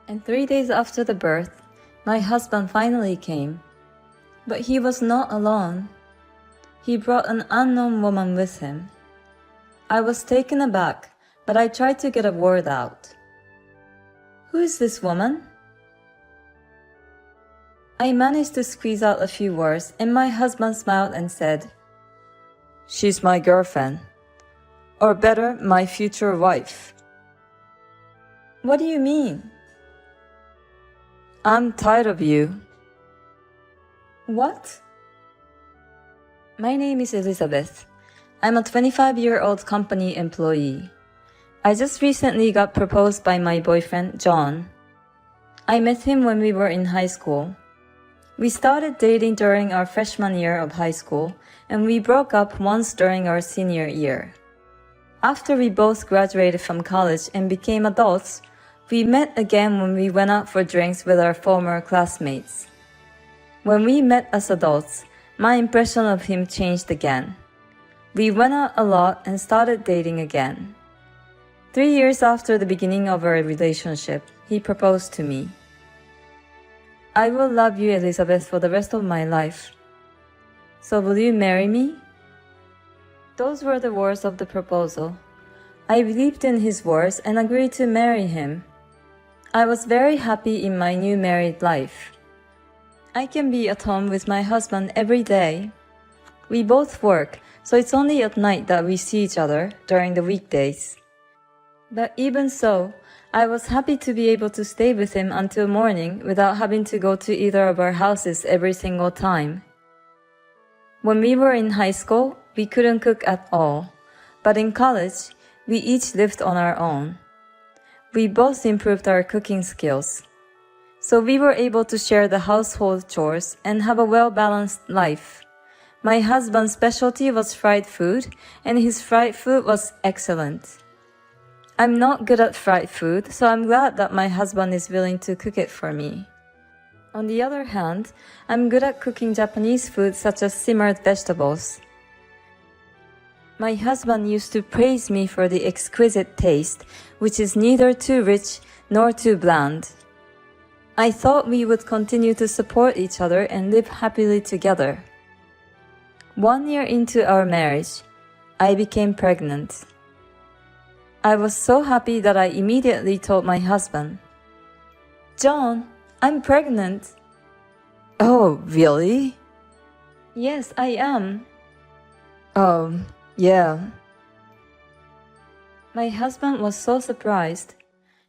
And 3 days after the birth, my husband finally came. But he was not alone. He brought an unknown woman with him. I was taken aback, but I tried to get a word out. "Who is this woman?" I managed to squeeze out a few words, and my husband smiled and said, "She's my girlfriend. Or better, my future wife." "What do you mean?" "I'm tired of you." "What?" My name is Elizabeth. I'm a 25-year-old company employee. I just recently got proposed by my boyfriend, John. I met him when we were in high school. We started dating during our freshman year of high school, and we broke up once during our senior year. After we both graduated from college and became adults, we met again when we went out for drinks with our former classmates. When we met as adults, my impression of him changed again. We went out a lot and started dating again. 3 years after the beginning of our relationship, he proposed to me. "I will love you, Elizabeth, for the rest of my life. So will you marry me?" Those were the words of the proposal. I believed in his words and agreed to marry him. I was very happy in my new married life. I can be at home with my husband every day. We both work, so it's only at night that we see each other during the weekdays. But even so, I was happy to be able to stay with him until morning without having to go to either of our houses every single time. When we were in high school, we couldn't cook at all. But in college, we each lived on our own. We both improved our cooking skills. So we were able to share the household chores and have a well-balanced life. My husband's specialty was fried food, and his fried food was excellent. I'm not good at fried food, so I'm glad that my husband is willing to cook it for me. On the other hand, I'm good at cooking Japanese food such as simmered vegetables. My husband used to praise me for the exquisite taste, which is neither too rich nor too bland. I thought we would continue to support each other and live happily together. 1 year into our marriage, I became pregnant. I was so happy that I immediately told my husband, "John, I'm pregnant." "Oh, really?" "Yes, I am." Yeah. My husband was so surprised.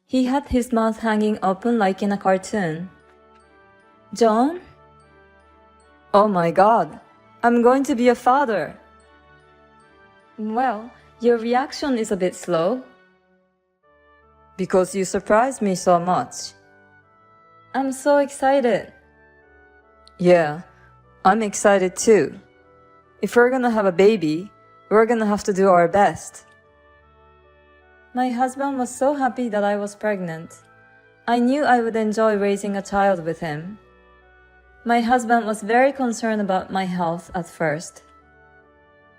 He had his mouth hanging open like in a cartoon. "John?" "Oh my God, I'm going to be a father." "Well, your reaction is a bit slow." "Because you surprised me so much." "I'm so excited." "Yeah, I'm excited too. If we're gonna have a baby, we're gonna have to do our best." My husband was so happy that I was pregnant. I knew I would enjoy raising a child with him. My husband was very concerned about my health at first.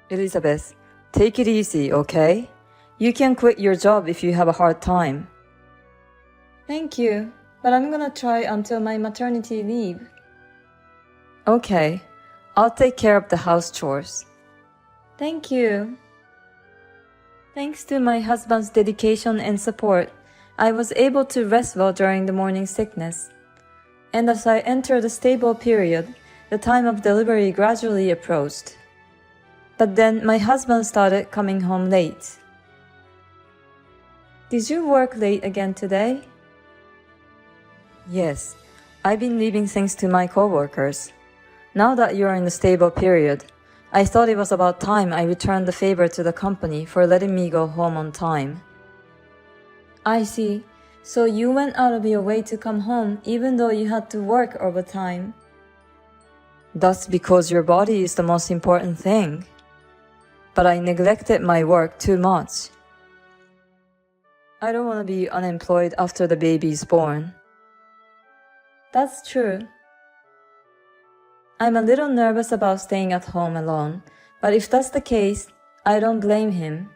"Elizabeth, take it easy, okay? You can quit your job if you have a hard time." "Thank you, but I'm gonna try until my maternity leave." "Okay, I'll take care of the house chores." "Thank you." Thanks to my husband's dedication and support, I was able to rest well during the morning sickness. And as I entered the stable period, the time of delivery gradually approached. But then my husband started coming home late. "Did you work late again today?" "Yes, I've been leaving things to my coworkers. Now that you're in the stable period, I thought it was about time I returned the favor to the company for letting me go home on time." "I see. So you went out of your way to come home even though you had to work overtime." "That's because your body is the most important thing. But I neglected my work too much. I don't want to be unemployed after the baby is born." "That's true. I'm a little nervous about staying at home alone, but if that's the case, I don't blame him.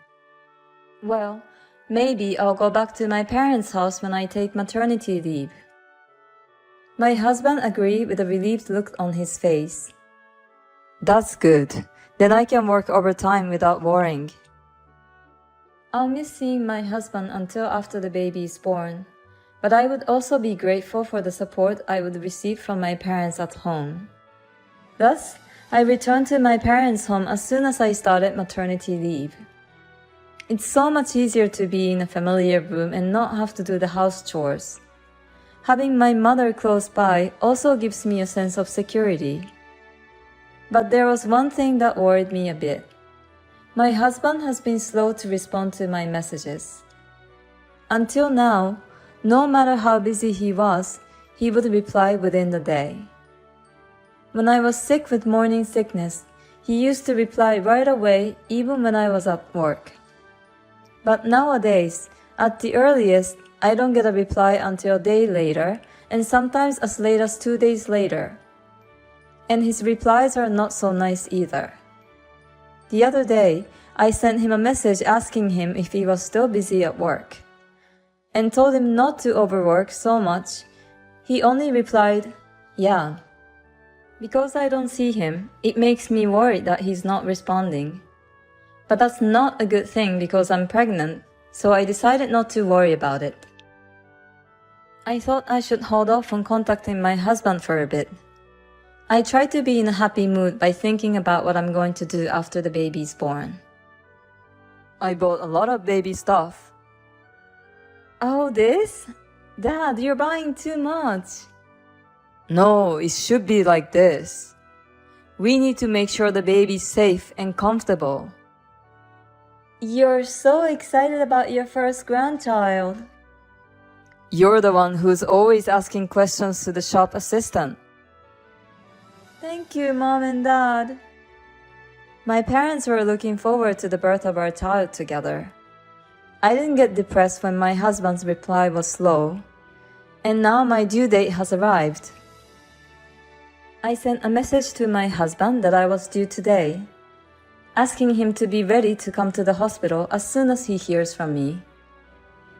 Well, Maybe I'll go back to my parents' house when I take maternity leave. My husband agreed with a relieved look on his face. That's good. Then I can work overtime without worrying. I'll miss seeing my husband until after the baby is born, but I would also be grateful for the support I would receive from my parents at home. Thus, I returned to my parents' home as soon as I started maternity leave. It's so much easier to be in a familiar room and not have to do the house chores. Having my mother close by also gives me a sense of security. But there was one thing that worried me a bit. My husband has been slow to respond to my messages. Until now, no matter how busy he was, he would reply within the day. When I was sick with morning sickness, he used to reply right away even when I was at work. But nowadays, at the earliest, I don't get a reply until a day later, and sometimes as late as 2 days later. And his replies are not so nice either. The other day, I sent him a message asking him if he was still busy at work, and told him not to overwork so much. He only replied, "Yeah." Because I don't see him, it makes me worried that he's not responding. But that's not a good thing because I'm pregnant, so I decided not to worry about it. I thought I should hold off on contacting my husband for a bit. I try to be in a happy mood by thinking about what I'm going to do after the baby's born. I bought a lot of baby stuff. Oh, this? Dad, you're buying too much. No, it should be like this. We need to make sure the baby's safe and comfortable. You're so excited about your first grandchild. You're the one who's always asking questions to the shop assistant. Thank you, Mom and Dad. My parents were looking forward to the birth of our child together. I didn't get depressed when my husband's reply was slow, and now my due date has arrived. I sent a message to my husband that I was due today, asking him to be ready to come to the hospital as soon as he hears from me.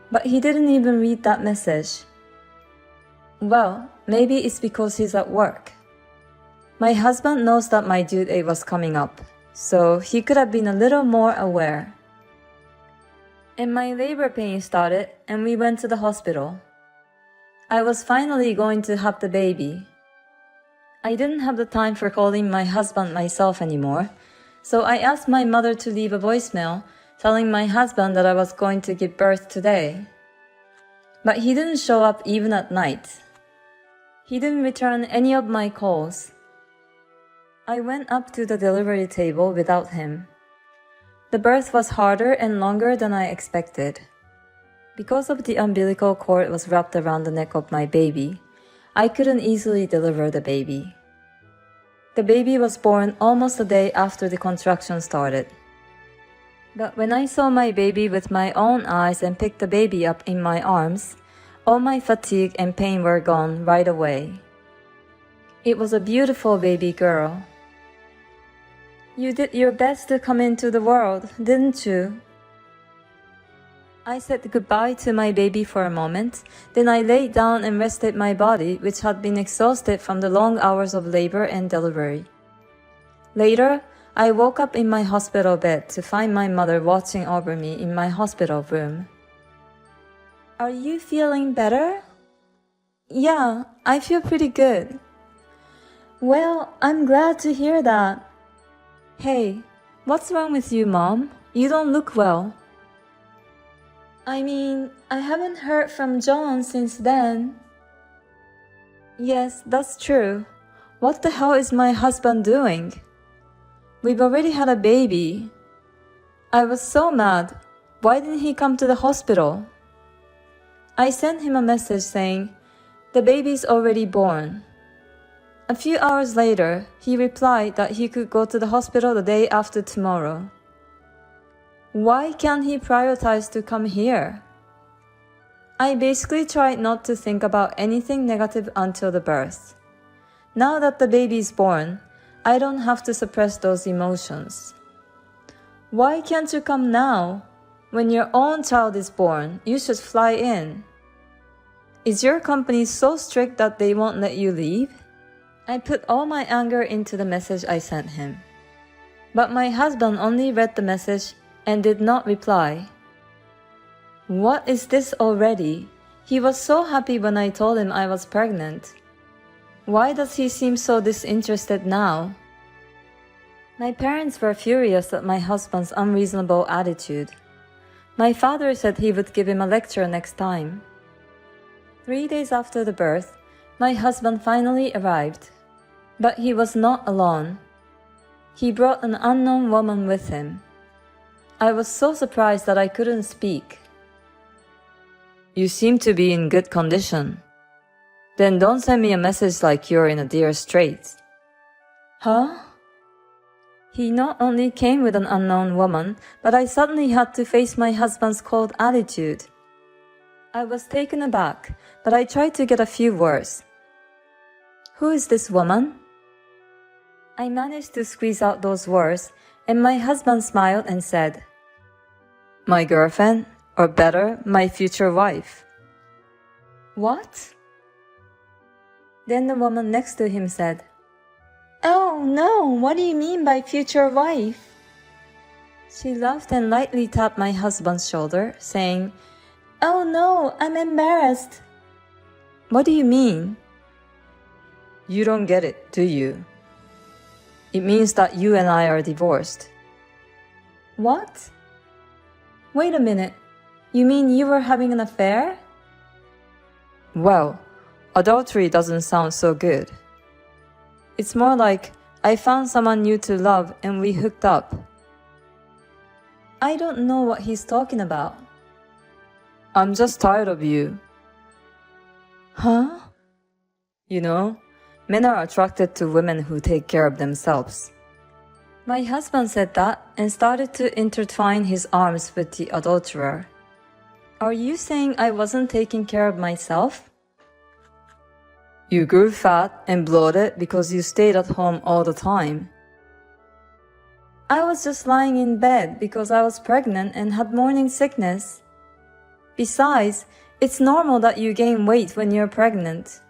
But he didn't even read that message. Well, maybe it's because he's at work. My husband knows that my due date was coming up, so he could have been a little more aware. And my labor pain started, and we went to the hospital. I was finally going to have the baby. I didn't have the time for calling my husband myself anymore, so I asked my mother to leave a voicemail telling my husband that I was going to give birth today. But he didn't show up even at night. He didn't return any of my calls. I went up to the delivery table without him. The birth was harder and longer than I expected. Because of the umbilical cord was wrapped around the neck of my baby, I couldn't easily deliver the baby. The baby was born almost a day after the contraction started. But when I saw my baby with my own eyes and picked the baby up in my arms, all my fatigue and pain were gone right away. It was a beautiful baby girl. You did your best to come into the world, didn't you? I said goodbye to my baby for a moment, then I laid down and rested my body, which had been exhausted from the long hours of labor and delivery. Later, I woke up in my hospital bed to find my mother watching over me in my hospital room. Are you feeling better? Yeah, I feel pretty good. Well, I'm glad to hear that. Hey, what's wrong with you, Mom? You don't look well. I mean, I haven't heard from John since then. Yes, that's true. What the hell is my husband doing? We've already had a baby. I was so mad. Why didn't he come to the hospital? I sent him a message saying, "The baby's already born." A few hours later, he replied that he could go to the hospital the day after tomorrow. Why can't he prioritize to come here? I basically tried not to think about anything negative until the birth. Now that the baby is born, I don't have to suppress those emotions. Why can't you come now? When your own child is born, you should fly in. Is your company so strict that they won't let you leave? I put all my anger into the message I sent him. But my husband only read the message and did not reply. What is this already? He was so happy when I told him I was pregnant. Why does he seem so disinterested now? My parents were furious at my husband's unreasonable attitude. My father said he would give him a lecture next time. 3 days after the birth, my husband finally arrived. But he was not alone. He brought an unknown woman with him. I was so surprised that I couldn't speak. You seem to be in good condition. Then don't send me a message like you're in a dire straits. Huh? He not only came with an unknown woman, but I suddenly had to face my husband's cold attitude. I was taken aback, but I tried to get a few words. Who is this woman? I managed to squeeze out those words, and my husband smiled and said, My girlfriend, or better, my future wife. What? Then the woman next to him said, Oh no, what do you mean by future wife? She laughed and lightly tapped my husband's shoulder, saying, Oh no, I'm embarrassed. What do you mean? You don't get it, do you? It means that you and I are divorced. What? Wait a minute. You mean you were having an affair? Well, adultery doesn't sound so good. It's more like I found someone new to love and we hooked up. I don't know what he's talking about. I'm just tired of you. Huh? You know, men are attracted to women who take care of themselves. My husband said that and started to intertwine his arms with the adulterer. Are you saying I wasn't taking care of myself? You grew fat and bloated because you stayed at home all the time. I was just lying in bed because I was pregnant and had morning sickness. Besides, it's normal that you gain weight when you're pregnant.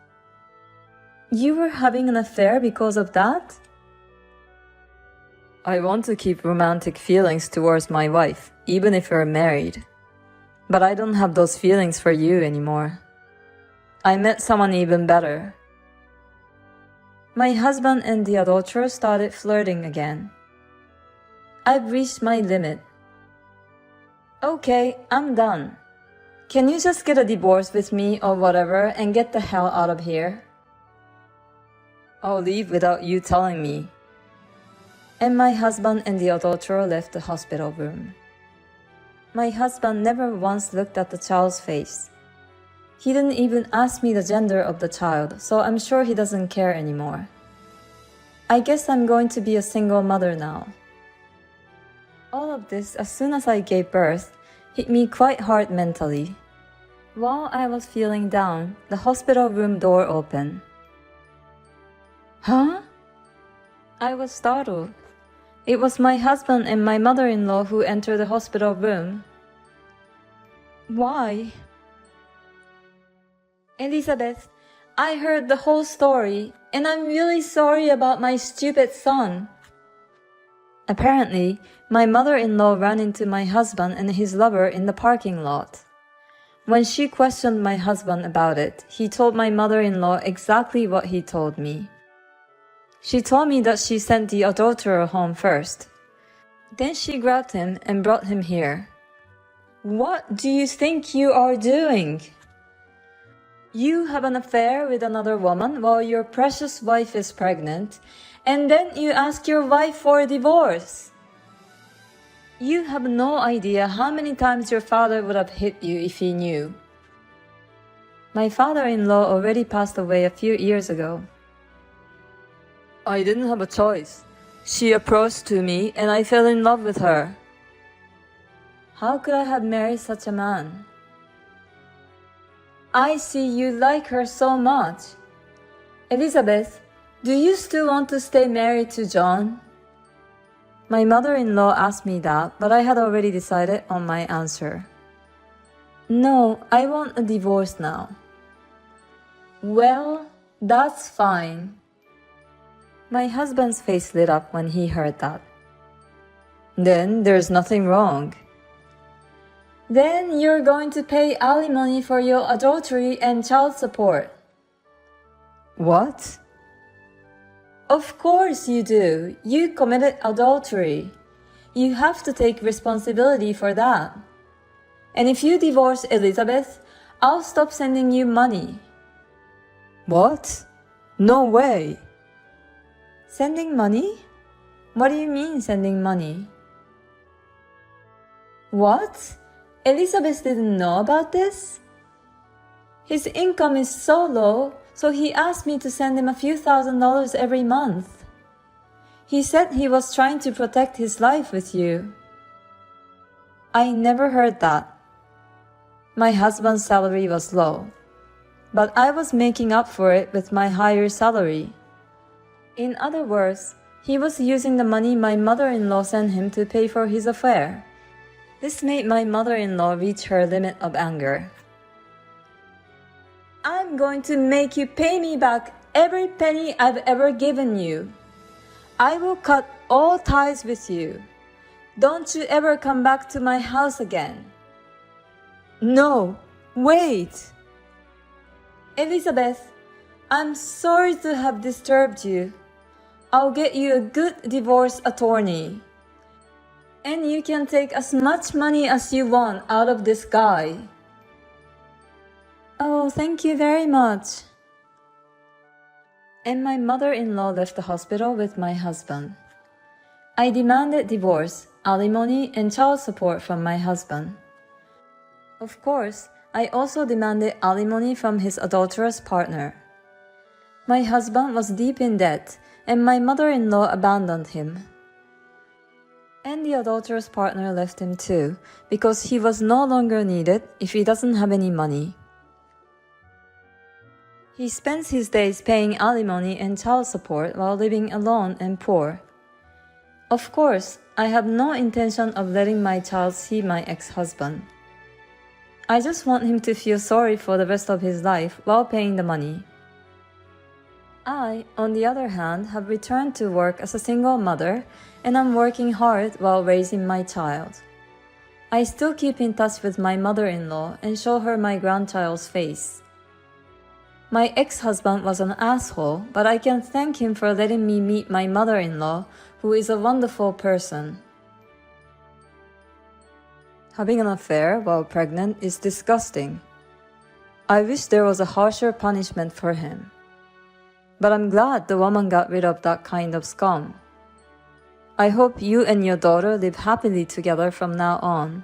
You were having an affair because of that? I want to keep romantic feelings towards my wife, even if we're married. But I don't have those feelings for you anymore. I met someone even better. My husband and the adulterer started flirting again. I've reached my limit. Okay, I'm done. Can you just get a divorce with me or whatever and get the hell out of here? I'll leave without you telling me. And my husband and the adulterer left the hospital room. My husband never once looked at the child's face. He didn't even ask me the gender of the child, so I'm sure he doesn't care anymore. I guess I'm going to be a single mother now. All of this, as soon as I gave birth, hit me quite hard mentally. While I was feeling down, the hospital room door opened. Huh? I was startled. It was my husband and my mother-in-law who entered the hospital room. Why? Elizabeth, I heard the whole story, and I'm really sorry about my stupid son. Apparently, my mother-in-law ran into my husband and his lover in the parking lot. When she questioned my husband about it, he told my mother-in-law exactly what he told me. She told me that she sent the adulterer home first. Then she grabbed him and brought him here. What do you think you are doing? You have an affair with another woman while your precious wife is pregnant, and then you ask your wife for a divorce. You have no idea how many times your father would have hit you if he knew. My father-in-law already passed away a few years ago. I didn't have a choice. She approached to me and I fell in love with her. How could I have married such a man? I see you like her so much. Elizabeth, do you still want to stay married to John? My mother-in-law asked me that, but I had already decided on my answer. No, I want a divorce now. Well, that's fine. My husband's face lit up when he heard that. Then there's nothing wrong. Then you're going to pay alimony for your adultery and child support. What? Of course you do. You committed adultery. You have to take responsibility for that. And if you divorce Elizabeth, I'll stop sending you money. What? No way. Sending money? What do you mean sending money? What? Elizabeth didn't know about this? His income is so low, so he asked me to send him a few $1,000s every month. He said he was trying to protect his life with you. I never heard that. My husband's salary was low, but I was making up for it with my higher salary. In other words, he was using the money my mother-in-law sent him to pay for his affair. This made my mother-in-law reach her limit of anger. I'm going to make you pay me back every penny I've ever given you. I will cut all ties with you. Don't you ever come back to my house again. No, wait! Elizabeth, I'm sorry to have disturbed you. I'll get you a good divorce attorney. And you can take as much money as you want out of this guy. Oh, thank you very much. And my mother-in-law left the hospital with my husband. I demanded divorce, alimony, and child support from my husband. Of course, I also demanded alimony from his adulterous partner. My husband was deep in debt, and my mother-in-law abandoned him. And the adulterous partner left him too, because he was no longer needed if he doesn't have any money. He spends his days paying alimony and child support while living alone and poor. Of course, I have no intention of letting my child see my ex-husband. I just want him to feel sorry for the rest of his life while paying the money. I, on the other hand, have returned to work as a single mother, and I'm working hard while raising my child. I still keep in touch with my mother-in-law and show her my grandchild's face. My ex-husband was an asshole, but I can thank him for letting me meet my mother-in-law, who is a wonderful person. Having an affair while pregnant is disgusting. I wish there was a harsher punishment for him. But I'm glad the woman got rid of that kind of scum. I hope you and your daughter live happily together from now on.